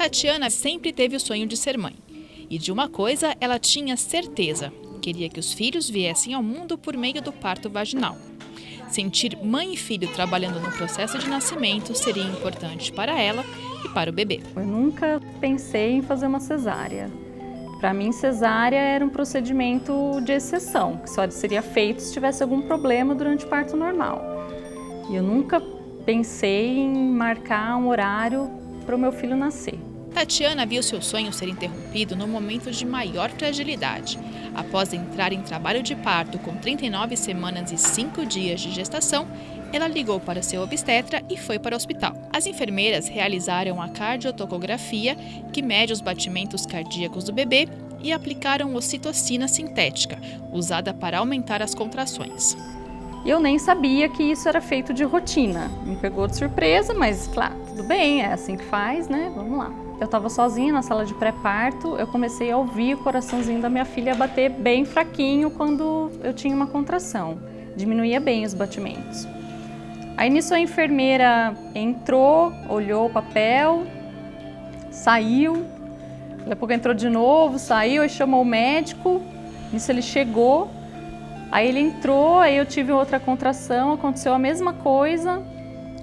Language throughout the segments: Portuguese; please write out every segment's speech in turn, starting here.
Tatiana sempre teve o sonho de ser mãe. E de uma coisa ela tinha certeza: queria que os filhos viessem ao mundo por meio do parto vaginal. Sentir mãe e filho trabalhando no processo de nascimento seria importante para ela e para o bebê. Eu nunca pensei em fazer uma cesárea. Para mim, cesárea era um procedimento de exceção, que só seria feito se tivesse algum problema durante o parto normal. E eu nunca pensei em marcar um horário para o meu filho nascer. Tatiana viu seu sonho ser interrompido no momento de maior fragilidade. Após entrar em trabalho de parto com 39 semanas e 5 dias de gestação, ela ligou para seu obstetra e foi para o hospital. As enfermeiras realizaram a cardiotocografia, que mede os batimentos cardíacos do bebê, e aplicaram ocitocina sintética, usada para aumentar as contrações. Eu nem sabia que isso era feito de rotina. Me pegou de surpresa, mas claro, tudo bem, é assim que faz, né? Vamos lá. Eu estava sozinha na sala de pré-parto, eu comecei a ouvir o coraçãozinho da minha filha bater bem fraquinho quando eu tinha uma contração. Diminuía bem os batimentos. Aí nisso a enfermeira entrou, olhou o papel, saiu. Daqui a pouco entrou de novo, saiu e chamou o médico. Nisso ele chegou, aí ele entrou, aí eu tive outra contração, aconteceu a mesma coisa.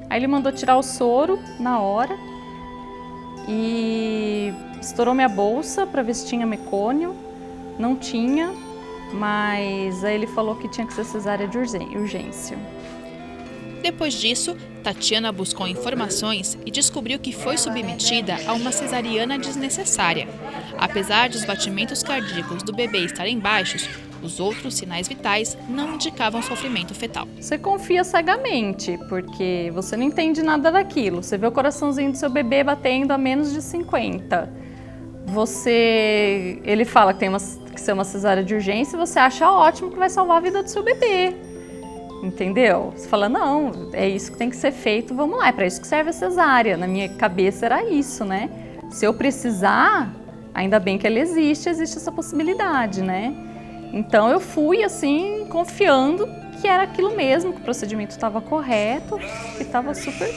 Aí ele mandou tirar o soro na hora e estourou minha bolsa para ver se tinha mecônio. Não tinha, mas aí ele falou que tinha que ser cesárea de urgência. Depois disso, Tatiana buscou informações e descobriu que foi submetida a uma cesariana desnecessária. Apesar dos batimentos cardíacos do bebê estarem baixos, os outros sinais vitais não indicavam sofrimento fetal. Você confia cegamente, porque você não entende nada daquilo. Você vê o coraçãozinho do seu bebê batendo a menos de 50. Ele fala que tem que ser uma cesárea de urgência e você acha ótimo que vai salvar a vida do seu bebê. Entendeu? Você fala, não, é isso que tem que ser feito, vamos lá, é para isso que serve a cesárea. Na minha cabeça era isso, né? Se eu precisar, ainda bem que ela existe essa possibilidade, né? Então eu fui assim, confiando que era aquilo mesmo, que o procedimento estava correto, que estava super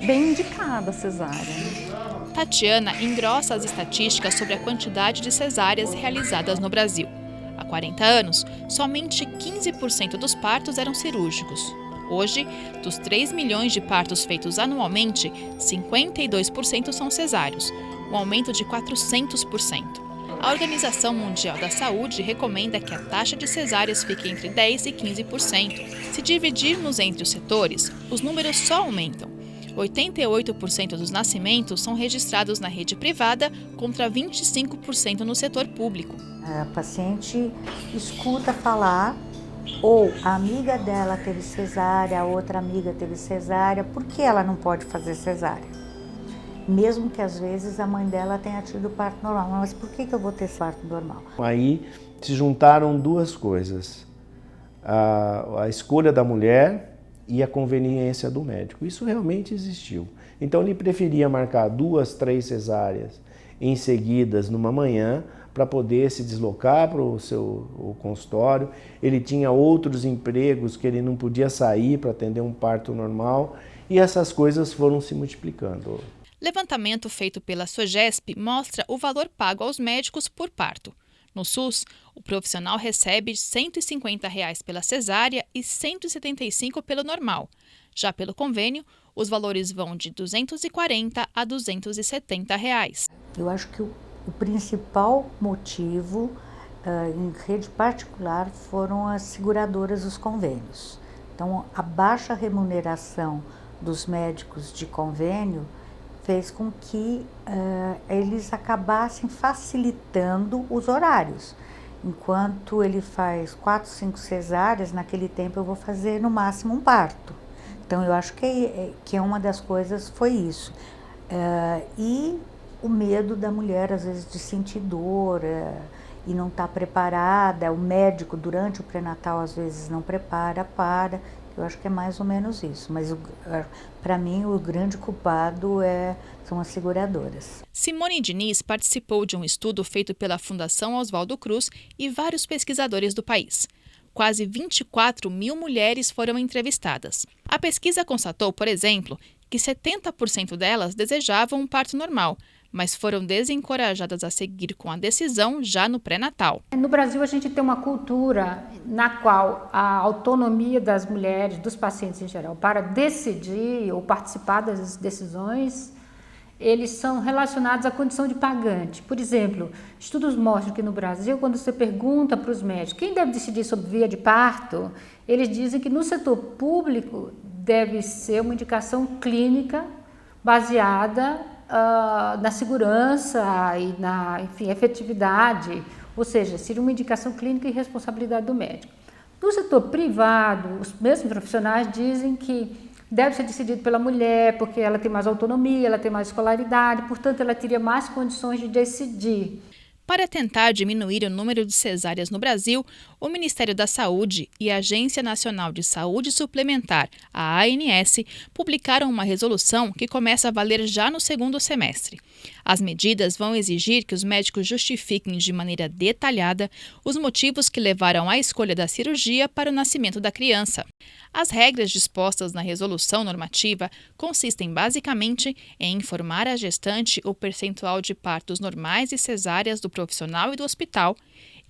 bem indicada a cesárea. Tatiana engrossa as estatísticas sobre a quantidade de cesáreas realizadas no Brasil. Há 40 anos, somente 15% dos partos eram cirúrgicos. Hoje, dos 3 milhões de partos feitos anualmente, 52% são cesáreos, um aumento de 400%. A Organização Mundial da Saúde recomenda que a taxa de cesáreas fique entre 10% e 15%. Se dividirmos entre os setores, os números só aumentam. 88% dos nascimentos são registrados na rede privada contra 25% no setor público. A paciente escuta falar, ou a amiga dela teve cesárea, a outra amiga teve cesárea, por que ela não pode fazer cesárea? Mesmo que às vezes a mãe dela tenha tido parto normal, mas por que eu vou ter parto normal? Aí se juntaram duas coisas, a escolha da mulher e a conveniência do médico. Isso realmente existiu. Então ele preferia marcar 2, 3 cesáreas em seguidas numa manhã para poder se deslocar para o consultório. Ele tinha outros empregos que ele não podia sair para atender um parto normal e essas coisas foram se multiplicando. Levantamento feito pela SOGESP mostra o valor pago aos médicos por parto. No SUS, o profissional recebe R$ 150 pela cesárea e R$ 175 pelo normal. Já pelo convênio, os valores vão de R$ 240 a R$ 270. Eu acho que o principal motivo em rede particular foram as seguradoras dos convênios. Então, a baixa remuneração dos médicos de convênio fez com que eles acabassem facilitando os horários. Enquanto ele faz 4, 5 cesáreas, naquele tempo eu vou fazer no máximo um parto. Então eu acho que uma das coisas foi isso. E o medo da mulher, às vezes, de sentir dor e não estar preparada. O médico, durante o pré-natal, às vezes não prepara para. Eu acho que é mais ou menos isso, mas para mim o grande culpado são as seguradoras. Simone Diniz participou de um estudo feito pela Fundação Oswaldo Cruz e vários pesquisadores do país. Quase 24 mil mulheres foram entrevistadas. A pesquisa constatou, por exemplo, que 70% delas desejavam um parto normal, mas foram desencorajadas a seguir com a decisão já no pré-natal. No Brasil, a gente tem uma cultura na qual a autonomia das mulheres, dos pacientes em geral, para decidir ou participar das decisões, eles são relacionados à condição de pagante. Por exemplo, estudos mostram que no Brasil, quando você pergunta para os médicos quem deve decidir sobre via de parto, eles dizem que no setor público deve ser uma indicação clínica baseada na segurança e na, enfim, efetividade, ou seja, seria uma indicação clínica e responsabilidade do médico. No setor privado, os mesmos profissionais dizem que deve ser decidido pela mulher, porque ela tem mais autonomia, ela tem mais escolaridade, portanto, ela teria mais condições de decidir. Para tentar diminuir o número de cesáreas no Brasil, o Ministério da Saúde e a Agência Nacional de Saúde Suplementar, a ANS, publicaram uma resolução que começa a valer já no segundo semestre. As medidas vão exigir que os médicos justifiquem de maneira detalhada os motivos que levaram à escolha da cirurgia para o nascimento da criança. As regras dispostas na resolução normativa consistem basicamente em informar à gestante o percentual de partos normais e cesáreas do profissional e do hospital,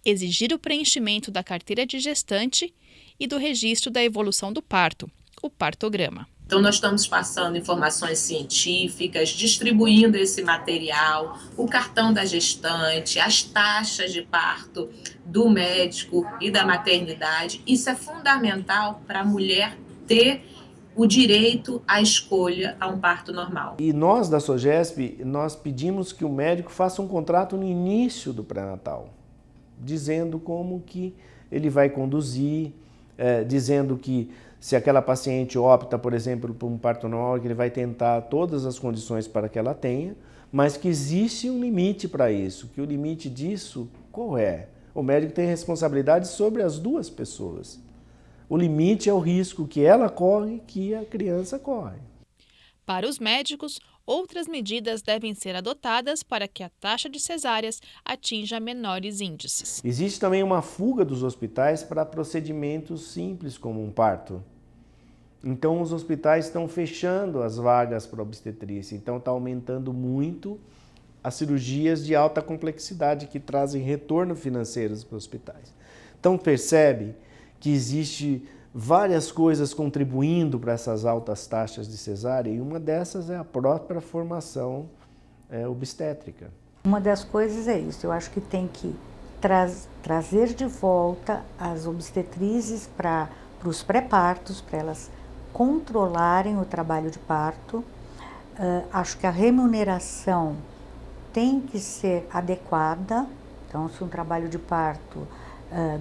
exigir o preenchimento da carteira de gestante e do registro da evolução do parto, o partograma. Então, nós estamos passando informações científicas, distribuindo esse material, o cartão da gestante, as taxas de parto do médico e da maternidade. Isso é fundamental para a mulher ter o direito à escolha a um parto normal. E nós, da SOGESP, nós pedimos que o médico faça um contrato no início do pré-natal, dizendo como que ele vai conduzir, dizendo que se aquela paciente opta, por exemplo, por um parto normal, que ele vai tentar todas as condições para que ela tenha, mas que existe um limite para isso, que o limite disso qual é? O médico tem responsabilidade sobre as duas pessoas. O limite é o risco que ela corre, que a criança corre. Para os médicos, outras medidas devem ser adotadas para que a taxa de cesáreas atinja menores índices. Existe também uma fuga dos hospitais para procedimentos simples como um parto. Então, os hospitais estão fechando as vagas para obstetrícia, então está aumentando muito as cirurgias de alta complexidade que trazem retorno financeiro para os hospitais. Então, percebe que existe várias coisas contribuindo para essas altas taxas de cesárea e uma dessas é a própria formação obstétrica. Uma das coisas é isso, eu acho que tem que trazer de volta as obstetrizes para os pré-partos, para elas controlarem o trabalho de parto. Acho que a remuneração tem que ser adequada, então se um trabalho de parto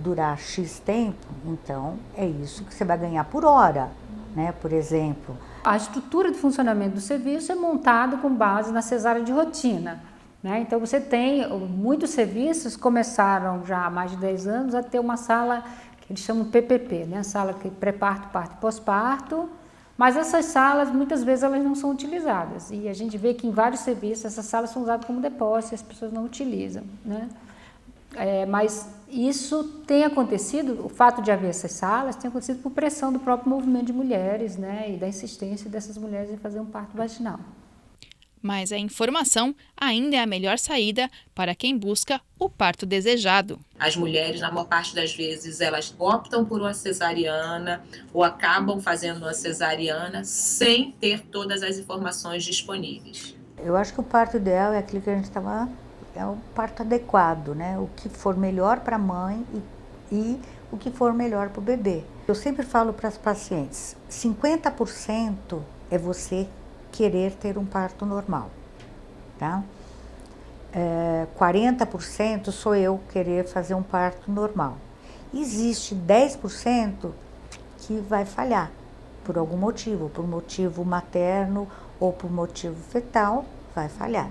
durar X tempo, então é isso que você vai ganhar por hora, né? Por exemplo. A estrutura de funcionamento do serviço é montada com base na cesárea de rotina, né? Então você tem, muitos serviços começaram já há mais de 10 anos a ter uma sala que eles chamam PPP, né? Sala que pré-parto, parto e pós-parto, mas essas salas muitas vezes elas não são utilizadas e a gente vê que em vários serviços essas salas são usadas como depósito e as pessoas não utilizam, né? Mas isso tem acontecido, o fato de haver essas salas tem acontecido por pressão do próprio movimento de mulheres, né, e da insistência dessas mulheres em fazer um parto vaginal. Mas a informação ainda é a melhor saída para quem busca o parto desejado. As mulheres, na maior parte das vezes, elas optam por uma cesariana ou acabam fazendo uma cesariana sem ter todas as informações disponíveis. Eu acho que o parto ideal é aquilo que a gente estava... É o parto adequado, né? O que for melhor para a mãe e o que for melhor para o bebê. Eu sempre falo para as pacientes, 50% é você querer ter um parto normal, tá? 40% sou eu querer fazer um parto normal. Existe 10% que vai falhar por algum motivo, por motivo materno ou por motivo fetal, vai falhar.